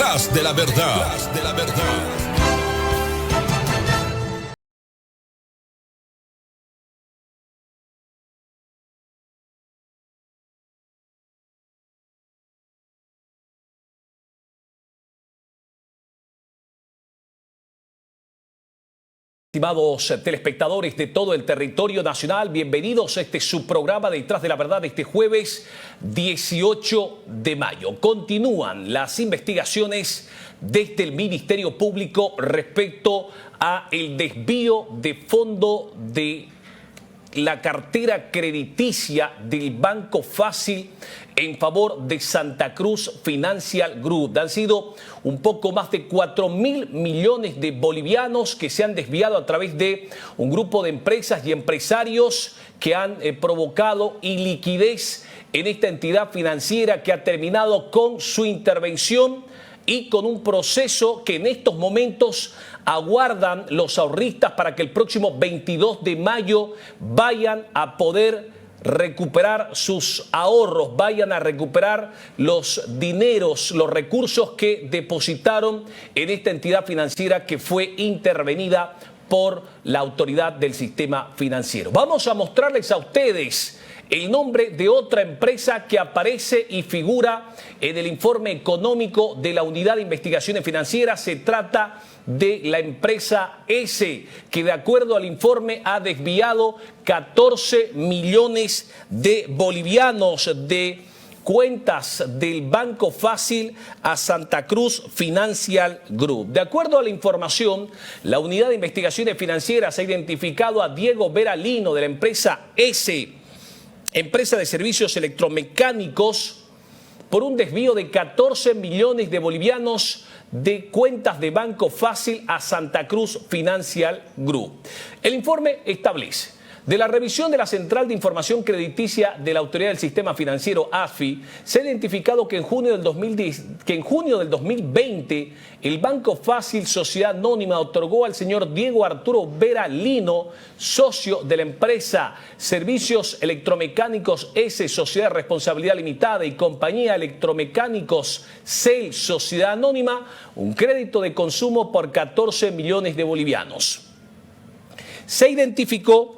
Detrás de la verdad. Detrás de la verdad. Estimados telespectadores de todo el territorio nacional, bienvenidos a este subprograma Detrás de la Verdad de este jueves 18 de mayo. Continúan las investigaciones desde el Ministerio Público respecto a el desvío de fondo de la cartera crediticia del Banco Fácil en favor de Santa Cruz Financial Group. Han sido un poco más de 4.000 millones de bolivianos que se han desviado a través de un grupo de empresas y empresarios que han provocado iliquidez en esta entidad financiera que ha terminado con su intervención y con un proceso que en estos momentos aguardan los ahorristas para que el próximo 22 de mayo vayan a poder recuperar sus ahorros, vayan a recuperar los dineros, los recursos que depositaron en esta entidad financiera que fue intervenida por la autoridad del sistema financiero. Vamos a mostrarles a ustedes el nombre de otra empresa que aparece y figura en el informe económico de la Unidad de Investigaciones Financieras. Se trata de la empresa S, que de acuerdo al informe ha desviado 14 millones de bolivianos de cuentas del Banco Fácil a Santa Cruz Financial Group. De acuerdo a la información, la Unidad de Investigaciones Financieras ha identificado a Diego Vera Lino de la empresa S, empresa de servicios electromecánicos, por un desvío de 14 millones de bolivianos de cuentas de Banco Fácil a Santa Cruz Financial Group. El informe establece: de la revisión de la Central de Información Crediticia de la Autoridad del Sistema Financiero, AFI, se ha identificado que en junio del 2020 el Banco Fácil Sociedad Anónima otorgó al señor Diego Arturo Vera Lino, socio de la empresa Servicios Electromecánicos S, Sociedad de Responsabilidad Limitada, y Compañía Electromecánicos CEL, Sociedad Anónima, un crédito de consumo por 14 millones de bolivianos. Se identificó,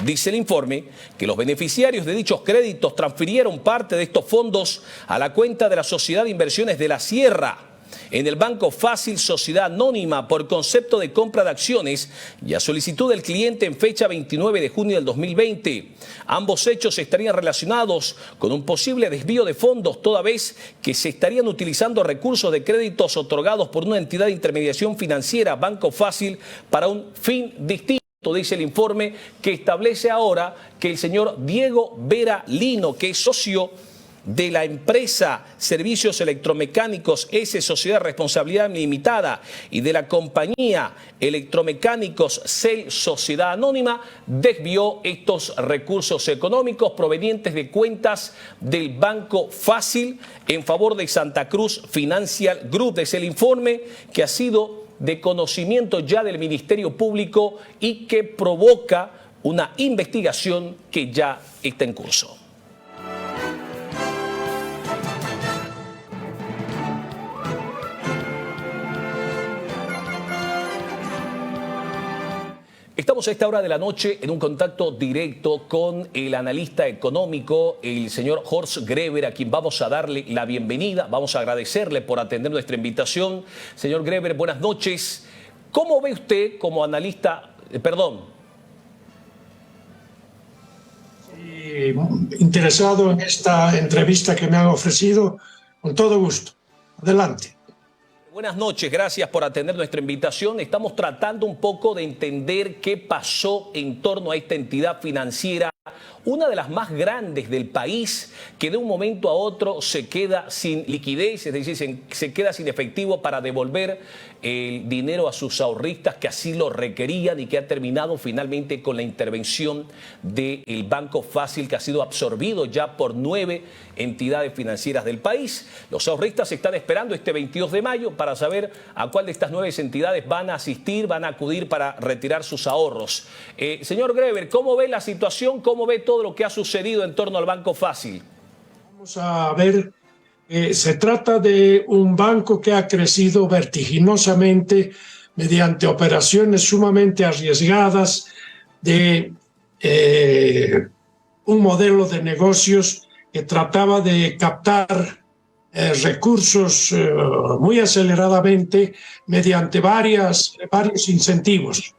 dice el informe, que los beneficiarios de dichos créditos transfirieron parte de estos fondos a la cuenta de la Sociedad de Inversiones de la Sierra en el Banco Fácil Sociedad Anónima por concepto de compra de acciones y a solicitud del cliente en fecha 29 de junio del 2020. Ambos hechos estarían relacionados con un posible desvío de fondos, toda vez que se estarían utilizando recursos de créditos otorgados por una entidad de intermediación financiera, Banco Fácil, para un fin distinto. Dice el informe, que establece ahora que el señor Diego Vera Lino, que es socio de la empresa Servicios Electromecánicos S, Sociedad de Responsabilidad Limitada, y de la Compañía Electromecánicos CEL, Sociedad Anónima, desvió estos recursos económicos provenientes de cuentas del Banco Fácil en favor de Santa Cruz Financial Group. Es el informe que ha sido de conocimiento ya del Ministerio Público y que provoca una investigación que ya está en curso. Estamos a esta hora de la noche en un contacto directo con el analista económico, el señor Horst Greber, a quien vamos a darle la bienvenida. Vamos a agradecerle por atender nuestra invitación. Señor Greber, buenas noches. ¿Cómo ve usted como analista, Interesado en esta entrevista que me han ofrecido, con todo gusto. Adelante. Buenas noches, gracias por atender nuestra invitación. Estamos tratando un poco de entender qué pasó en torno a esta entidad financiera, una de las más grandes del país, que de un momento a otro se queda sin liquidez, es decir, se queda sin efectivo para devolver el dinero a sus ahorristas que así lo requerían, y que ha terminado finalmente con la intervención del Banco Fácil, que ha sido absorbido ya por 9 entidades financieras del país. Los ahorristas están esperando este 22 de mayo para saber a cuál de estas 9 entidades van a asistir, van a acudir para retirar sus ahorros. Señor Greber, ¿cómo ve la situación? ¿Cómo ve todo lo que ha sucedido en torno al Banco Fácil? Vamos a ver Se trata de un banco que ha crecido vertiginosamente mediante operaciones sumamente arriesgadas de un modelo de negocios que trataba de captar recursos muy aceleradamente mediante varios incentivos.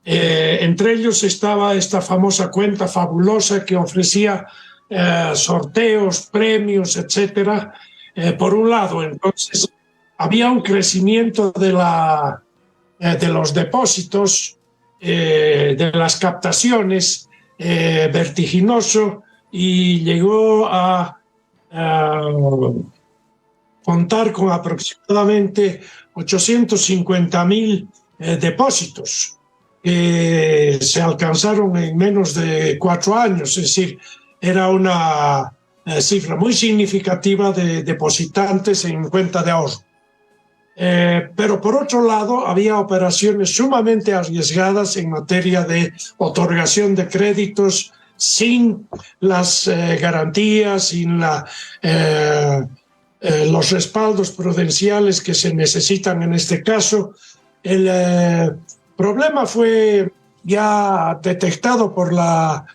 Entre ellos estaba esta famosa cuenta fabulosa que ofrecía sorteos, premios, etcétera, por un lado. Entonces, había un crecimiento de los depósitos, de las captaciones, vertiginoso, y llegó a contar con aproximadamente 850.000 depósitos que se alcanzaron en menos de 4 años. Es decir, era una cifra muy significativa de depositantes en cuenta de ahorro. Pero por otro lado, había operaciones sumamente arriesgadas en materia de otorgación de créditos sin las garantías, sin los respaldos prudenciales que se necesitan en este caso. El problema fue ya detectado por la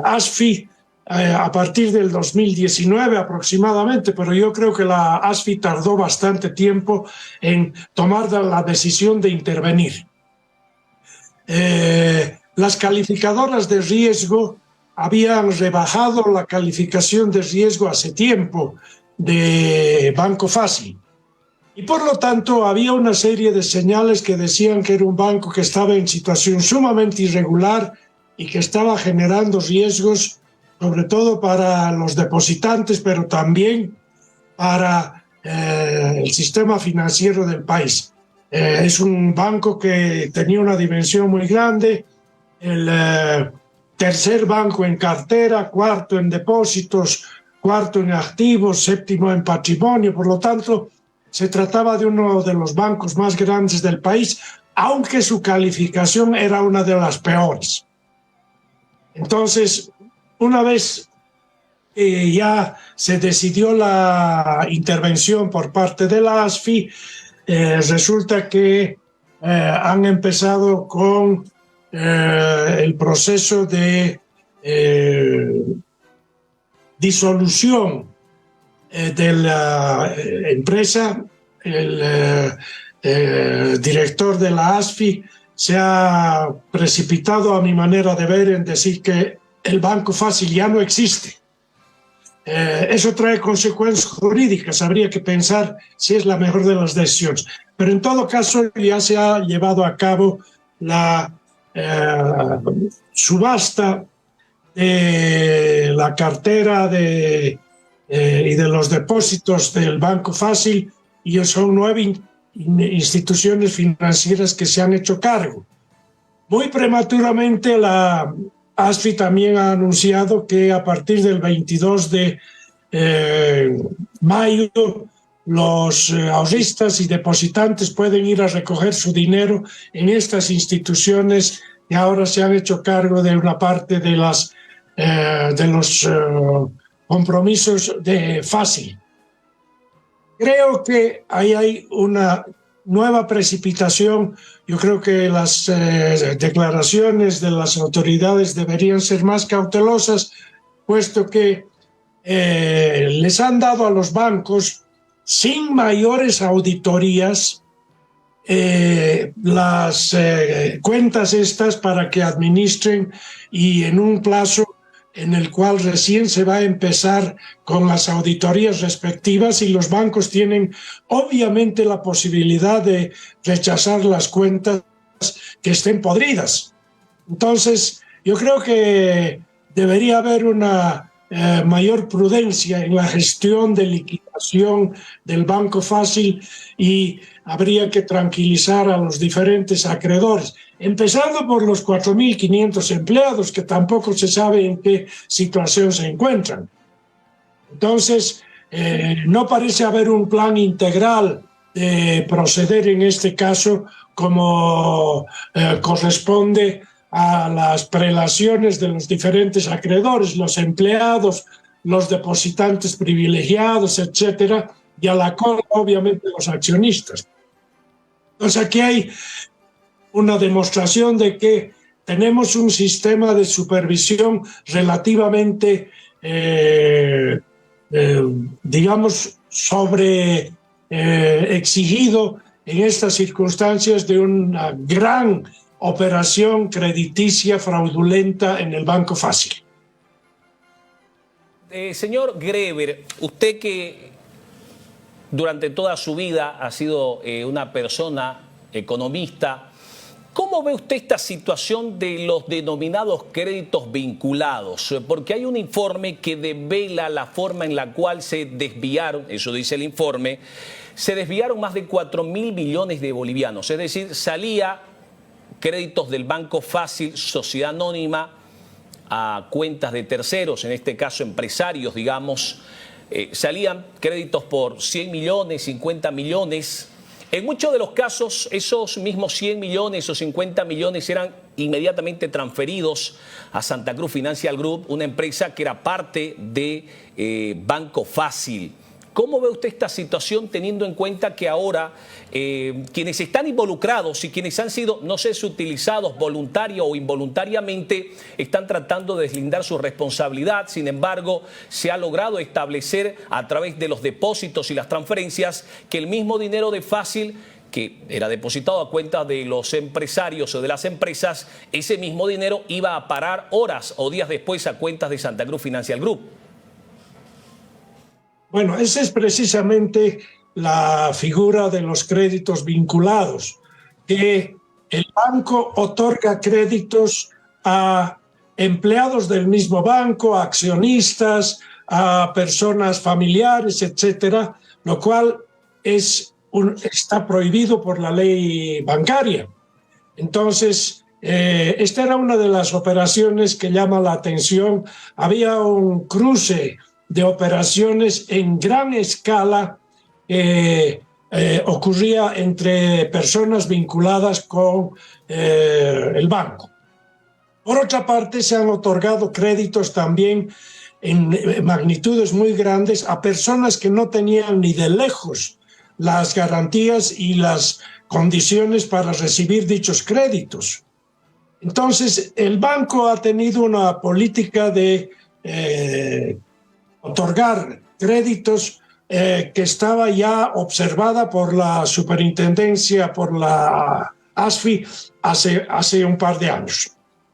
ASFI a partir del 2019 aproximadamente, pero yo creo que la ASFI tardó bastante tiempo en tomar la decisión de intervenir. Las calificadoras de riesgo habían rebajado la calificación de riesgo hace tiempo de Banco Fácil, y por lo tanto había una serie de señales que decían que era un banco que estaba en situación sumamente irregular y que estaba generando riesgos sobre todo para los depositantes, pero también para el sistema financiero del país. Es un banco que tenía una dimensión muy grande, el tercer banco en cartera, cuarto en depósitos, cuarto en activos, séptimo en patrimonio. Por lo tanto, se trataba de uno de los bancos más grandes del país, aunque su calificación era una de las peores. Entonces, una vez ya se decidió la intervención por parte de la ASFI, resulta que han empezado con el proceso de disolución de la empresa. El director de la ASFI se ha precipitado, a mi manera de ver, en decir que el Banco Fácil ya no existe. Eso trae consecuencias jurídicas, habría que pensar si es la mejor de las decisiones. Pero en todo caso ya se ha llevado a cabo la subasta de la cartera y de los depósitos del Banco Fácil, y son 9 instituciones financieras que se han hecho cargo. Muy prematuramente la ASFI también ha anunciado que a partir del 22 de mayo los ahorristas y depositantes pueden ir a recoger su dinero en estas instituciones que ahora se han hecho cargo de una parte de los compromisos de Fácil. Creo que ahí hay una nueva precipitación. Yo creo que las declaraciones de las autoridades deberían ser más cautelosas, puesto que les han dado a los bancos, sin mayores auditorías, las cuentas estas para que administren, y en un plazo en el cual recién se va a empezar con las auditorías respectivas, y los bancos tienen obviamente la posibilidad de rechazar las cuentas que estén podridas. Entonces, yo creo que debería haber una mayor prudencia en la gestión de liquidación del Banco Fácil, y habría que tranquilizar a los diferentes acreedores, empezando por los 4.500 empleados, que tampoco se sabe en qué situación se encuentran. Entonces, no parece haber un plan integral de proceder en este caso como corresponde a las prelaciones de los diferentes acreedores, los empleados, los depositantes privilegiados, etcétera, y a la cola, obviamente, los accionistas. Entonces aquí hay una demostración de que tenemos un sistema de supervisión relativamente, digamos, exigido en estas circunstancias de una gran operación crediticia fraudulenta en el Banco Fácil. Señor Greber, usted que durante toda su vida ha sido una persona economista, ¿cómo ve usted esta situación de los denominados créditos vinculados? Porque hay un informe que devela la forma en la cual se desviaron, eso dice el informe, se desviaron más de 4.000 millones de bolivianos. Es decir, salía créditos del Banco Fácil, Sociedad Anónima, a cuentas de terceros, en este caso empresarios, digamos, salían créditos por 100 millones, 50 millones. En muchos de los casos, esos mismos 100 millones o 50 millones eran inmediatamente transferidos a Santa Cruz Financial Group, una empresa que era parte de Banco Fácil. ¿Cómo ve usted esta situación teniendo en cuenta que ahora quienes están involucrados y quienes han sido, no sé si utilizados voluntaria o involuntariamente, están tratando de deslindar su responsabilidad? Sin embargo, se ha logrado establecer a través de los depósitos y las transferencias que el mismo dinero de Fácil, que era depositado a cuenta de los empresarios o de las empresas, ese mismo dinero iba a parar horas o días después a cuentas de Santa Cruz Financial Group. Bueno, esa es precisamente la figura de los créditos vinculados, que el banco otorga créditos a empleados del mismo banco, a accionistas, a personas familiares, etcétera, lo cual está prohibido por la ley bancaria. Entonces, esta era una de las operaciones que llama la atención. Había un cruce de operaciones en gran escala ocurría entre personas vinculadas con el banco. Por otra parte, se han otorgado créditos también en magnitudes muy grandes a personas que no tenían ni de lejos las garantías y las condiciones para recibir dichos créditos. Entonces, el banco ha tenido una política de otorgar créditos que estaba ya observada por la superintendencia, por la ASFI, hace un par de años.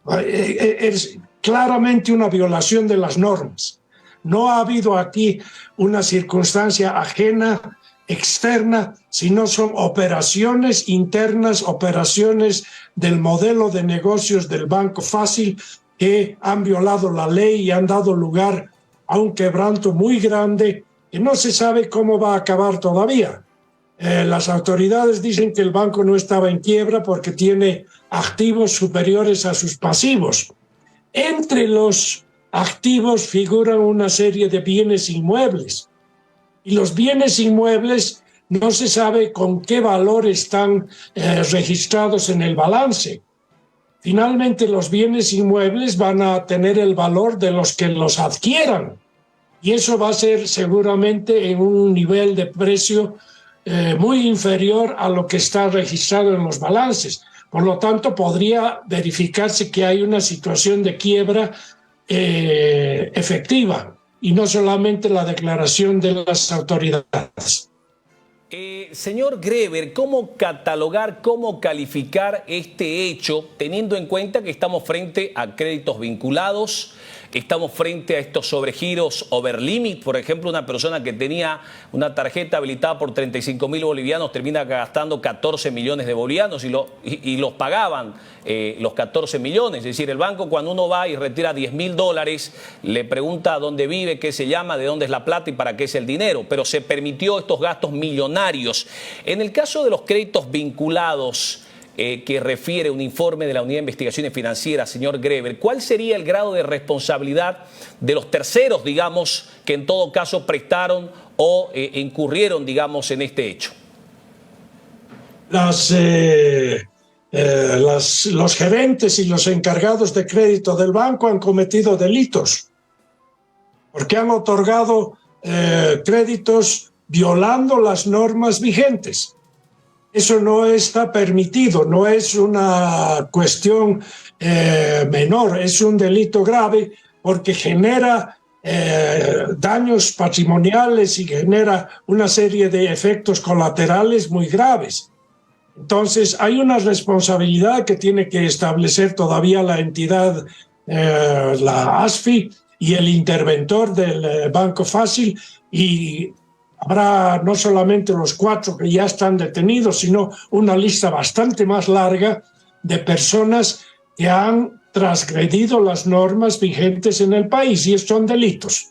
Es claramente una violación de las normas. No ha habido aquí una circunstancia ajena, externa, sino son operaciones internas, operaciones del modelo de negocios del Banco Fácil que han violado la ley y han dado lugar a un quebranto muy grande que no se sabe cómo va a acabar todavía. Las autoridades dicen que el banco no estaba en quiebra porque tiene activos superiores a sus pasivos. Entre los activos figuran una serie de bienes inmuebles. Y los bienes inmuebles no se sabe con qué valor están registrados en el balance. Finalmente, los bienes inmuebles van a tener el valor de los que los adquieran. Y eso va a ser seguramente en un nivel de precio muy inferior a lo que está registrado en los balances. Por lo tanto, podría verificarse que hay una situación de quiebra efectiva y no solamente la declaración de las autoridades. Señor Greber, ¿cómo catalogar, cómo calificar este hecho, teniendo en cuenta que estamos frente a créditos vinculados, estamos frente a estos sobregiros over limit? Por ejemplo, una persona que tenía una tarjeta habilitada por 35.000 bolivianos termina gastando 14 millones de bolivianos y los pagaban los 14 millones. Es decir, el banco, cuando uno va y retira $10.000, le pregunta dónde vive, qué se llama, de dónde es la plata y para qué es el dinero, pero se permitió estos gastos millonarios. En el caso de los créditos vinculados, que refiere un informe de la Unidad de Investigaciones Financieras, señor Greber, ¿cuál sería el grado de responsabilidad de los terceros, digamos, que en todo caso prestaron o incurrieron, digamos, en este hecho? Los gerentes y los encargados de crédito del banco han cometido delitos. porque han otorgado créditos violando las normas vigentes. Eso no está permitido, no es una cuestión menor, es un delito grave porque genera daños patrimoniales y genera una serie de efectos colaterales muy graves. Entonces, hay una responsabilidad que tiene que establecer todavía la entidad, la ASFI y el interventor del Banco Fácil, y habrá no solamente los 4 que ya están detenidos, sino una lista bastante más larga de personas que han transgredido las normas vigentes en el país y son delitos.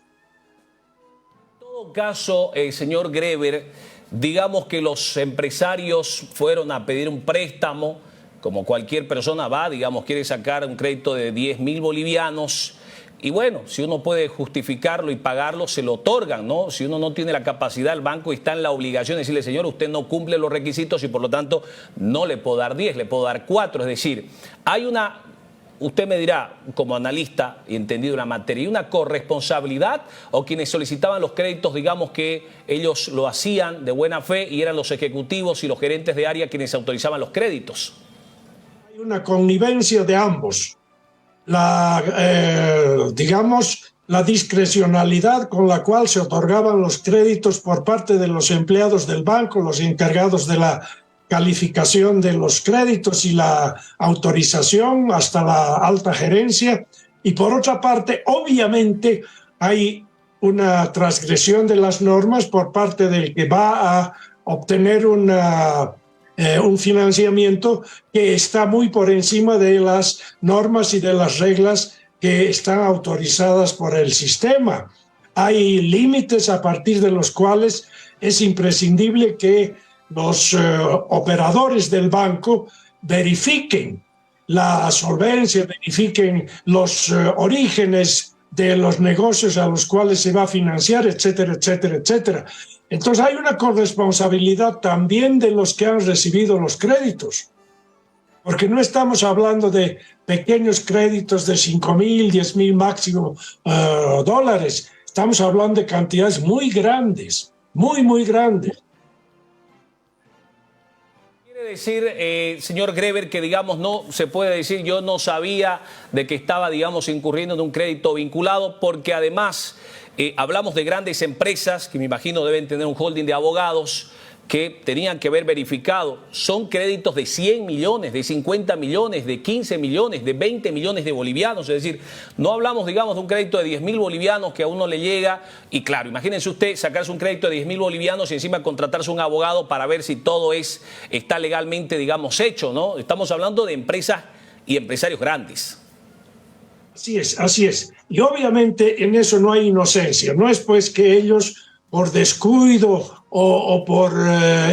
En todo caso, señor Greber, digamos que los empresarios fueron a pedir un préstamo, como cualquier persona va, digamos, quiere sacar un crédito de 10.000 bolivianos. Y bueno, si uno puede justificarlo y pagarlo, se lo otorgan, ¿no? Si uno no tiene la capacidad, el banco está en la obligación de decirle, señor, usted no cumple los requisitos y por lo tanto no le puedo dar 10, le puedo dar 4. Es decir, hay una, usted me dirá, como analista y entendido la materia, ¿y una corresponsabilidad o quienes solicitaban los créditos, digamos que ellos lo hacían de buena fe y eran los ejecutivos y los gerentes de área quienes autorizaban los créditos? Hay una connivencia de ambos. Digamos, la discrecionalidad con la cual se otorgaban los créditos por parte de los empleados del banco, los encargados de la calificación de los créditos y la autorización hasta la alta gerencia. Y por otra parte, obviamente, hay una transgresión de las normas por parte del que va a obtener un financiamiento que está muy por encima de las normas y de las reglas que están autorizadas por el sistema. Hay límites a partir de los cuales es imprescindible que los operadores del banco verifiquen la solvencia, verifiquen los orígenes de los negocios a los cuales se va a financiar, etcétera, etcétera, etcétera. Entonces hay una corresponsabilidad también de los que han recibido los créditos, porque no estamos hablando de pequeños créditos de 5.000, 10.000 máximo dólares. Estamos hablando de cantidades muy grandes, muy, muy grandes. Quiere decir, señor Greber, que digamos no se puede decir yo no sabía de que estaba, digamos, incurriendo en un crédito vinculado, porque además hablamos de grandes empresas que me imagino deben tener un holding de abogados que tenían que haber verificado. Son créditos de 100 millones, de 50 millones, de 15 millones, de 20 millones de bolivianos. Es decir, no hablamos, digamos, de un crédito de 10.000 bolivianos que a uno le llega. Y claro, imagínense usted sacarse un crédito de 10.000 bolivianos y encima contratarse un abogado para ver si todo está legalmente, digamos, hecho, ¿no? Estamos hablando de empresas y empresarios grandes. Así es, así es. Y obviamente en eso no hay inocencia. No es pues que ellos, por descuido o por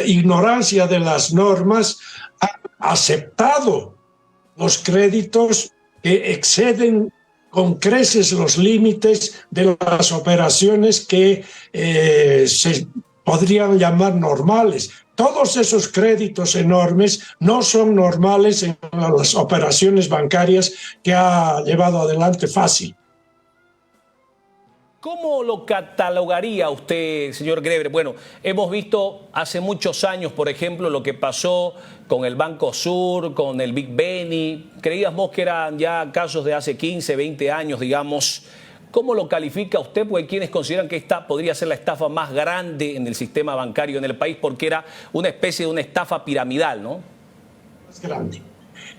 ignorancia de las normas, han aceptado los créditos que exceden con creces los límites de las operaciones que se podrían llamar normales. Todos esos créditos enormes no son normales en las operaciones bancarias que ha llevado adelante Fácil. ¿Cómo lo catalogaría usted, señor Greber? Bueno, hemos visto hace muchos años, por ejemplo, lo que pasó con el Banco Sur, con el Big Beni. Creíamos que eran ya casos de hace 15, 20 años, digamos. ¿Cómo lo califica usted? Porque hay quienes consideran que esta podría ser la estafa más grande en el sistema bancario en el país, porque era una especie de una estafa piramidal, ¿no? Más grande.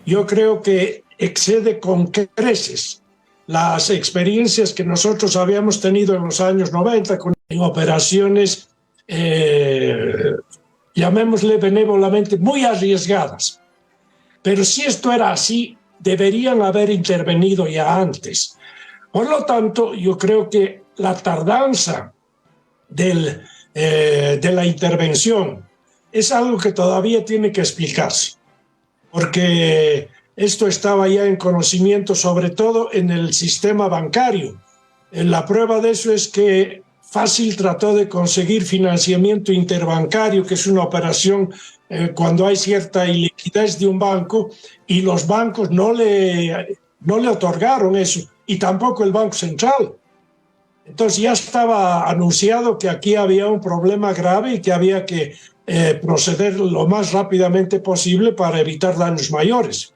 Yo creo que excede con creces las experiencias que nosotros habíamos tenido en los años 90 con operaciones, llamémosle benévolamente, muy arriesgadas. Pero si esto era así, deberían haber intervenido ya antes. Por lo tanto, yo creo que la tardanza de la intervención es algo que todavía tiene que explicarse, porque esto estaba ya en conocimiento, sobre todo en el sistema bancario. La prueba de eso es que Fácil trató de conseguir financiamiento interbancario, que es una operación cuando hay cierta iliquidez de un banco, y los bancos no le otorgaron eso, y tampoco el Banco Central. Entonces ya estaba anunciado que aquí había un problema grave y que había que proceder lo más rápidamente posible para evitar daños mayores.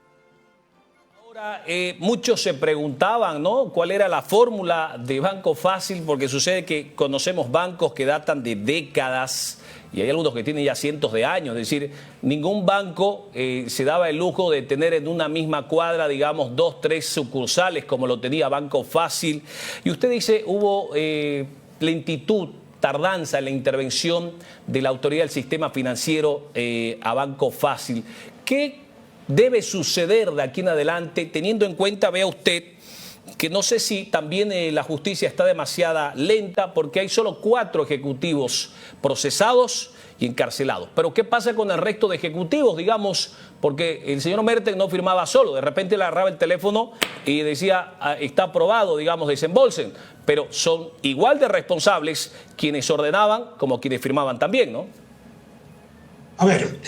Ahora, muchos se preguntaban, ¿no?, cuál era la fórmula de Banco Fácil, porque sucede que conocemos bancos que datan de décadas y hay algunos que tienen ya cientos de años. Es decir, ningún banco se daba el lujo de tener en una misma cuadra, digamos, 2, 3 sucursales como lo tenía Banco Fácil. Y usted dice, hubo lentitud, tardanza en la intervención de la autoridad del sistema financiero a Banco Fácil. ¿Qué debe suceder de aquí en adelante, teniendo en cuenta, vea usted, que no sé si también la justicia está demasiado lenta porque hay solo 4 ejecutivos procesados y encarcelados? Pero ¿qué pasa con el resto de ejecutivos, digamos? Porque el señor Merten no firmaba solo, de repente le agarraba el teléfono y decía, está aprobado, digamos, desembolsen. Pero son igual de responsables quienes ordenaban como quienes firmaban también, ¿no? A ver,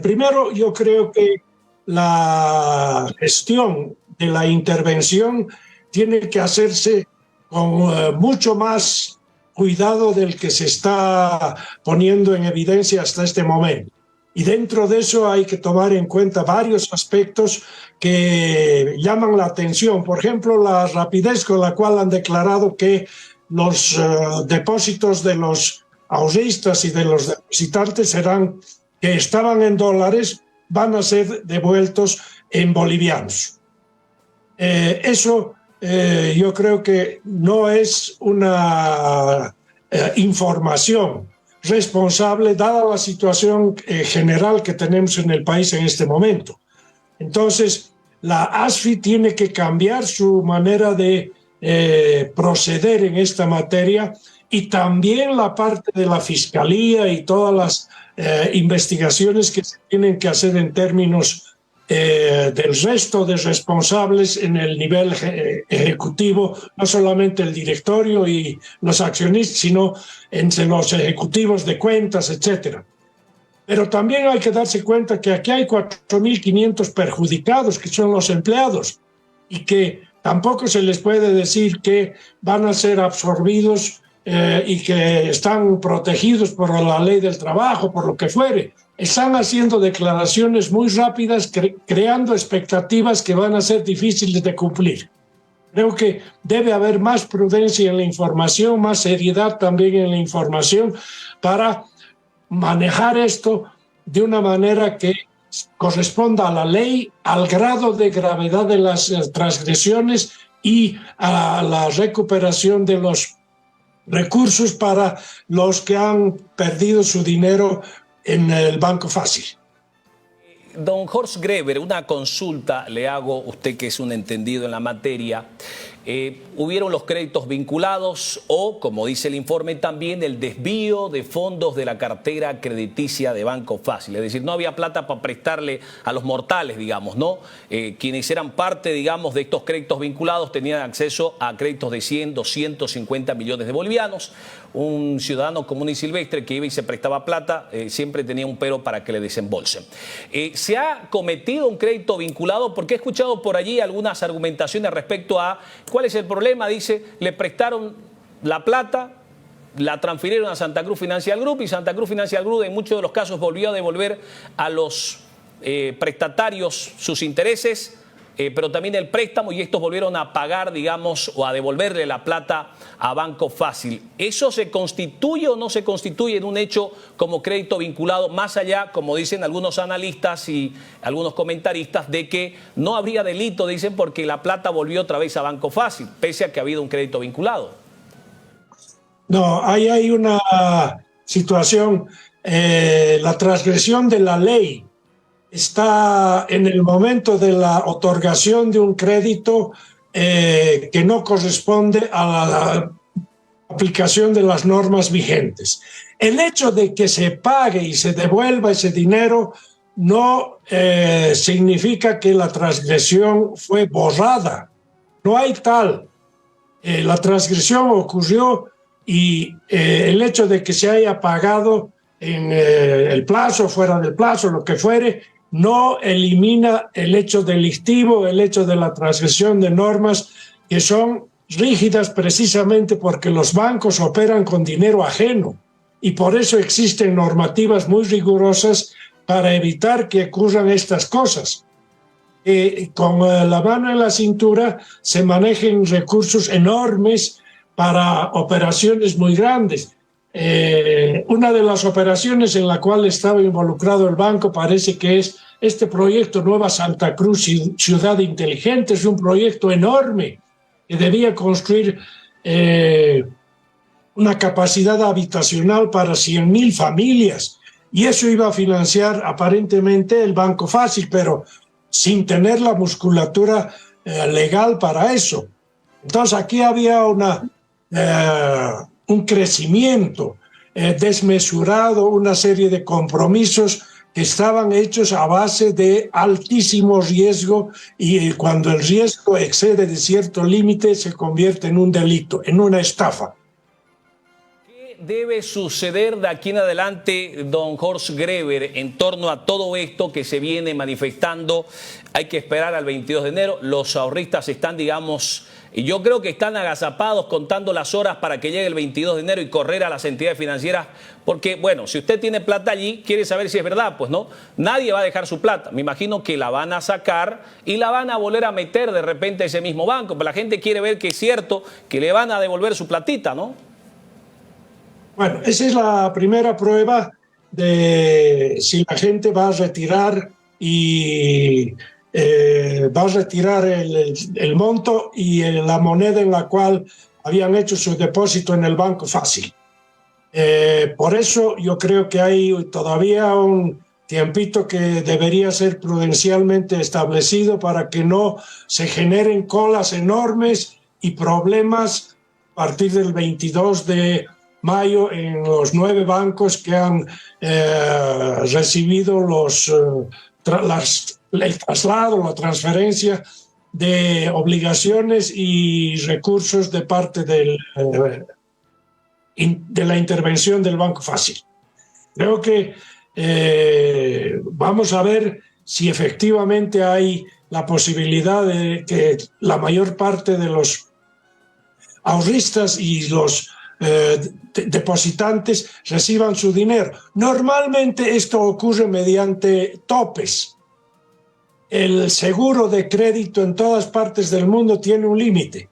primero yo creo que la gestión de la intervención tiene que hacerse con mucho más cuidado del que se está poniendo en evidencia hasta este momento. Y dentro de eso hay que tomar en cuenta varios aspectos que llaman la atención. Por ejemplo, la rapidez con la cual han declarado que los depósitos de los ahorristas y de los depositantes que estaban en dólares van a ser devueltos en bolivianos. Eso yo creo que no es una información responsable dada la situación general que tenemos en el país en este momento. Entonces, la ASFI tiene que cambiar su manera de proceder en esta materia, y también la parte de la Fiscalía y todas las investigaciones que se tienen que hacer en términos del resto de responsables en el nivel ejecutivo, no solamente el directorio y los accionistas, sino entre los ejecutivos de cuentas, etcétera. Pero también hay que darse cuenta que aquí hay 4.500 perjudicados, que son los empleados, y que tampoco se les puede decir que van a ser absorbidos y que están protegidos por la ley del trabajo, por lo que fuere. Están haciendo declaraciones muy rápidas, creando expectativas que van a ser difíciles de cumplir. Creo que debe haber más prudencia en la información, más seriedad también en la información, para manejar esto de una manera que corresponda a la ley, al grado de gravedad de las transgresiones y a la recuperación de los recursos para los que han perdido su dinero en el Banco Fácil. Don Horst Greber, una consulta le hago, usted que es un entendido en la materia. ¿Hubieron los créditos vinculados o, como dice el informe, también el desvío de fondos de la cartera crediticia de Banco Fácil? Es decir, no había plata para prestarle a los mortales, digamos, ¿no? Quienes eran parte, digamos, de estos créditos vinculados tenían acceso a créditos de 100, 250 millones de bolivianos. Un ciudadano común y silvestre que iba y se prestaba plata siempre tenía un pero para que le desembolsen. ¿Se ha cometido un crédito vinculado? Porque he escuchado por allí algunas argumentaciones respecto a cuál es el problema. Dice, le prestaron la plata, la transfirieron a Santa Cruz Financial Group y Santa Cruz Financial Group en muchos de los casos volvió a devolver a los prestatarios sus intereses, pero también el préstamo, y estos volvieron a pagar, digamos, o a devolverle la plata a Banco Fácil. ¿Eso se constituye o no se constituye en un hecho como crédito vinculado, más allá, como dicen algunos analistas y algunos comentaristas, de que no habría delito, dicen, porque la plata volvió otra vez a Banco Fácil, pese a que ha habido un crédito vinculado? No, ahí hay una situación, la transgresión de la ley está en el momento de la otorgación de un crédito que no corresponde a la aplicación de las normas vigentes. El hecho de que se pague y se devuelva ese dinero no significa que la transgresión fue borrada. No hay tal. La transgresión ocurrió y el hecho de que se haya pagado en el plazo, fuera del plazo, lo que fuere, no elimina el hecho delictivo, el hecho de la transgresión de normas que son rígidas precisamente porque los bancos operan con dinero ajeno y por eso existen normativas muy rigurosas para evitar que ocurran estas cosas. Con la mano en la cintura se manejen recursos enormes para operaciones muy grandes. Una de las operaciones en la cual estaba involucrado el banco parece que es este proyecto Nueva Santa Cruz Ciudad Inteligente. Es un proyecto enorme que debía construir una capacidad habitacional para 100.000 familias y eso iba a financiar aparentemente el Banco Fácil, pero sin tener la musculatura legal para eso. Entonces aquí había un crecimiento desmesurado, una serie de compromisos que estaban hechos a base de altísimo riesgo y cuando el riesgo excede de cierto límite se convierte en un delito, en una estafa. Debe suceder de aquí en adelante, don Horst Greber, en torno a todo esto que se viene manifestando? Hay que esperar al 22 de enero. Los ahorristas están, digamos, y yo creo que están agazapados contando las horas para que llegue el 22 de enero y correr a las entidades financieras. Porque, bueno, si usted tiene plata allí, quiere saber si es verdad. Pues no, nadie va a dejar su plata. Me imagino que la van a sacar y la van a volver a meter de repente a ese mismo banco. Pero la gente quiere ver que es cierto que le van a devolver su platita, ¿no? Bueno, esa es la primera prueba de si la gente va a retirar y va a retirar el monto y la moneda en la cual habían hecho su depósito en el Banco Fácil. Por eso yo creo que hay todavía un tiempito que debería ser prudencialmente establecido para que no se generen colas enormes y problemas a partir del 22 de mayo en los 9 bancos que han recibido el traslado, la transferencia de obligaciones y recursos de parte de la intervención del Banco Fácil. Creo que vamos a ver si efectivamente hay la posibilidad de que la mayor parte de los ahorristas y los depositantes reciban su dinero. Normalmente esto ocurre mediante topes. El seguro de crédito en todas partes del mundo tiene un límite.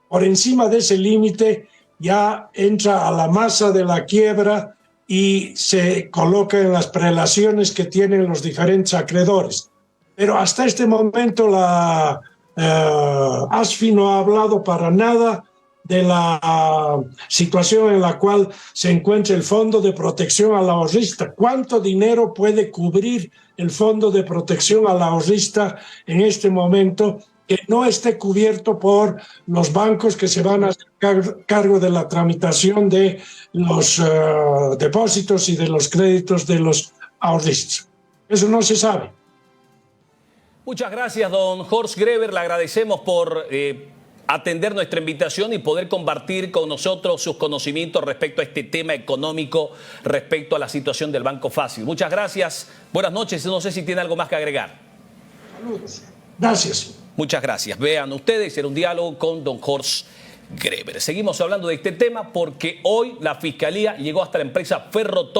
Por encima de ese límite ya entra a la masa de la quiebra y se coloca en las prelaciones que tienen los diferentes acreedores. Pero hasta este momento la ASFI no ha hablado para nada de la situación en la cual se encuentra el Fondo de Protección al Ahorrista. ¿Cuánto dinero puede cubrir el Fondo de Protección al Ahorrista en este momento que no esté cubierto por los bancos que se van a hacer cargo de la tramitación de los depósitos y de los créditos de los ahorristas? Eso no se sabe. Muchas gracias, don Horst Greber. Le agradecemos por atender nuestra invitación y poder compartir con nosotros sus conocimientos respecto a este tema económico, respecto a la situación del Banco Fácil. Muchas gracias. Buenas noches. No sé si tiene algo más que agregar. Saludos. Gracias. Muchas gracias. Vean ustedes, era un diálogo con don Horst Greber. Seguimos hablando de este tema porque hoy la Fiscalía llegó hasta la empresa Ferrotor